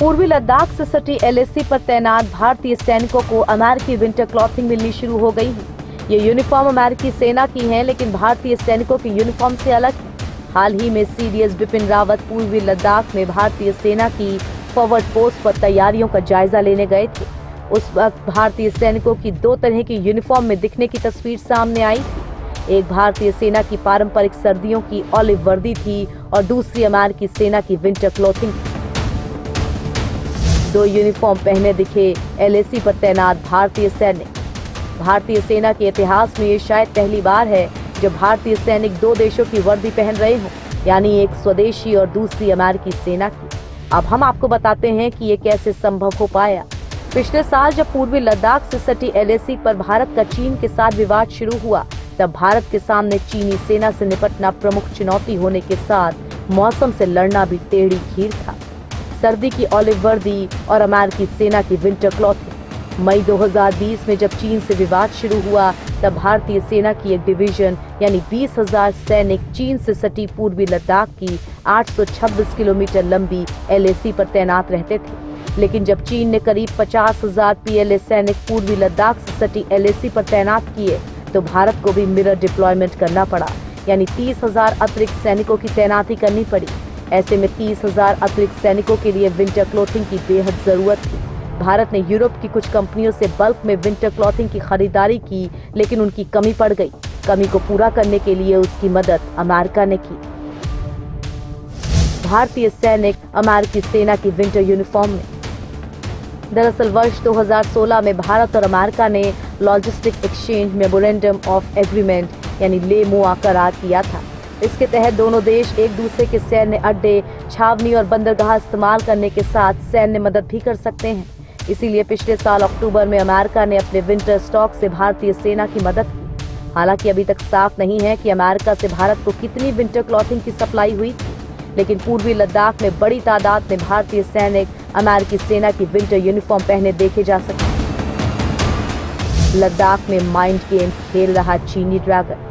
पूर्वी लद्दाख से सटी एलएसी पर तैनात भारतीय सैनिकों को अमेरिकी विंटर क्लॉथिंग मिलनी शुरू हो गई है। ये यूनिफॉर्म अमेरिकी सेना की है, लेकिन भारतीय सैनिकों की यूनिफॉर्म से अलग है। हाल ही में सीडीएस बिपिन रावत पूर्वी लद्दाख में भारतीय सेना की फॉरवर्ड पोस्ट पर तैयारियों का जायजा लेने गए थे। उस वक्त भारतीय सैनिकों की दो तरह की यूनिफॉर्म में दिखने की तस्वीर सामने आई थी। एक भारतीय सेना की पारंपरिक सर्दियों की ऑलिव वर्दी थी और दूसरी अमेरिकी सेना की विंटर क्लॉथिंग थी। दो यूनिफॉर्म पहने दिखे एलएसी पर तैनात भारतीय सैनिक। भारतीय सेना के इतिहास में ये शायद पहली बार है जब भारतीय सैनिक दो देशों की वर्दी पहन रहे हों, यानी एक स्वदेशी और दूसरी अमेरिकी सेना की। अब हम आपको बताते हैं कि ये कैसे संभव हो पाया। पिछले साल जब पूर्वी लद्दाख से सटी एलएसी पर भारत का चीन के साथ विवाद शुरू हुआ, तब भारत के सामने चीनी सेना से निपटना प्रमुख चुनौती होने के साथ मौसम से लड़ना भी टेढ़ी खीर था। सर्दी की ऑलिव वर्दी और अमेरिकी सेना की विंटर क्लॉथिंग। मई 2020 में जब चीन से विवाद शुरू हुआ, तब भारतीय सेना की एक डिवीजन यानी 20,000 सैनिक चीन से सटी पूर्वी लद्दाख की 826 किलोमीटर लंबी एलएसी पर तैनात रहते थे। लेकिन जब चीन ने करीब 50,000 पीएलए सैनिक पूर्वी लद्दाख से सटी एलएसी पर तैनात किए, तो भारत को भी मिरर डिप्लॉयमेंट करना पड़ा, यानी 30,000 अतिरिक्त सैनिकों की तैनाती करनी पड़ी। ऐसे में 30,000 अतिरिक्त सैनिकों के लिए विंटर क्लॉथिंग की बेहद जरूरत थी। भारत ने यूरोप की कुछ कंपनियों से बल्क में विंटर क्लॉथिंग की खरीदारी की, लेकिन उनकी कमी पड़ गई। कमी को पूरा करने के लिए उसकी मदद अमेरिका ने की। भारतीय सैनिक अमेरिकी सेना की विंटर यूनिफॉर्म में। दरअसल वर्ष 2016 में भारत और अमेरिका ने logistic exchange memorandum of agreement यानी लेमोआ करार किया था। इसके तहत दोनों देश एक दूसरे के सैन्य अड्डे, छावनी और बंदरगाह इस्तेमाल करने के साथ सैन्य मदद भी कर सकते हैं। इसीलिए पिछले साल अक्टूबर में अमेरिका ने अपने विंटर स्टॉक से भारतीय सेना की मदद की। हालांकि अभी तक साफ नहीं है कि अमेरिका से भारत को कितनी विंटर क्लॉथिंग की सप्लाई हुई थी, लेकिन पूर्वी लद्दाख में बड़ी तादाद में भारतीय सैनिक अमेरिकी सेना की विंटर यूनिफॉर्म पहने देखे जा सकते हैं। लद्दाख में माइंड गेम खेल रहा चीनी ड्रैगन।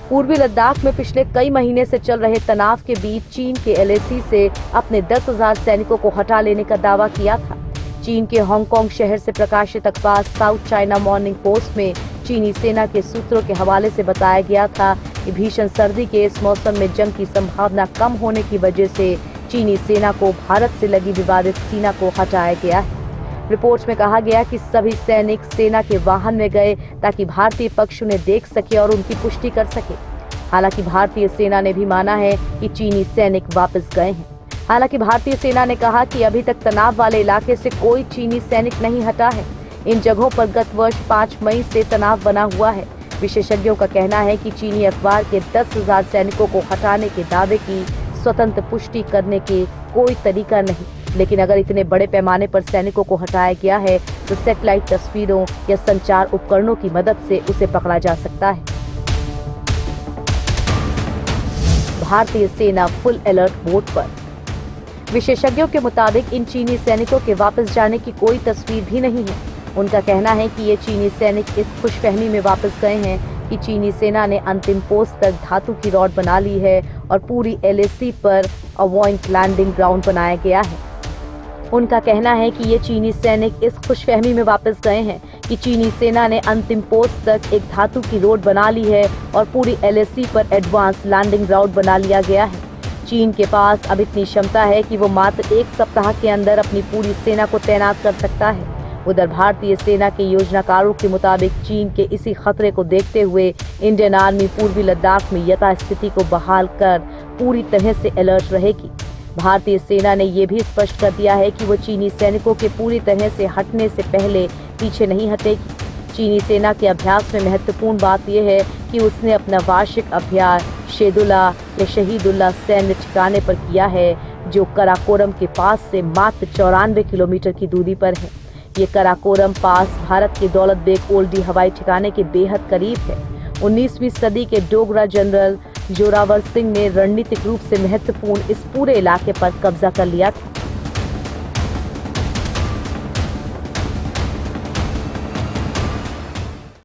पूर्वी लद्दाख में पिछले कई महीने से चल रहे तनाव के बीच चीन के एलएसी से अपने 10,000 सैनिकों को हटा लेने का दावा किया था। चीन के हांगकांग शहर से प्रकाशित अखबार साउथ चाइना मॉर्निंग पोस्ट में चीनी सेना के सूत्रों के हवाले से बताया गया था कि भीषण सर्दी के इस मौसम में जंग की संभावना कम होने की वजह से चीनी सेना को भारत से लगी विवादित सीमा को हटाया गया है। रिपोर्ट में कहा गया कि सभी सैनिक सेना के वाहन में गए ताकि भारतीय पक्ष उन्हें देख सके और उनकी पुष्टि कर सके। हालांकि भारतीय सेना ने भी माना है कि चीनी सैनिक वापस गए हैं। हालांकि भारतीय सेना ने कहा कि अभी तक तनाव वाले इलाके से कोई चीनी सैनिक नहीं हटा है। इन जगहों पर गत वर्ष 5 मई से तनाव बना हुआ है। विशेषज्ञों का कहना है कि चीनी अखबार के 10,000 सैनिकों को हटाने के दावे की स्वतंत्र पुष्टि करने के कोई तरीका नहीं, लेकिन अगर इतने बड़े पैमाने पर सैनिकों को हटाया गया है तो सैटेलाइट तस्वीरों या संचार उपकरणों की मदद से उसे पकड़ा जा सकता है। भारतीय सेना फुल अलर्ट मोड पर। विशेषज्ञों के मुताबिक इन चीनी सैनिकों के वापस जाने की कोई तस्वीर भी नहीं है। उनका कहना है कि ये चीनी सैनिक इस खुशफहमी में वापस गए हैं कि चीनी सेना ने अंतिम पोस्ट तक धातु की रॉड बना ली है और पूरी एलएसी पर अवॉइंट लैंडिंग ग्राउंड बनाया गया है। उनका कहना है कि ये चीनी सैनिक इस खुशफहमी में वापस गए हैं कि चीनी सेना ने अंतिम पोस्ट तक एक धातु की रोड बना ली है और पूरी एलएसी पर एडवांस लैंडिंग ग्राउंड बना लिया गया है। चीन के पास अब इतनी क्षमता है कि वो मात्र 1 सप्ताह के अंदर अपनी पूरी सेना को तैनात कर सकता है। उधर भारतीय सेना के योजनाकारों के मुताबिक चीन के इसी खतरे को देखते हुए इंडियन आर्मी पूर्वी लद्दाख में यथास्थिति को बहाल कर पूरी तरह से अलर्ट रहेगी। भारतीय सेना ने यह भी स्पष्ट कर दिया है कि वो चीनी सैनिकों के पूरी तरह से हटने से पहले पीछे नहीं हटेगी। चीनी सेना के अभ्यास में महत्वपूर्ण बात यह है कि उसने अपना वार्षिक अभ्यास शेदुल्ला या शहीदुल्ला सैन्य ठिकाने पर किया है, जो कराकोरम के पास से मात्र 94 किलोमीटर की दूरी पर है। ये कराकोरम पास भारत के दौलत बेग ओल्डी हवाई ठिकाने के बेहद करीब है। 19वीं सदी के डोगरा जनरल जोरावर सिंह ने रणनीतिक रूप से महत्वपूर्ण इस पूरे इलाके पर कब्जा कर लिया था।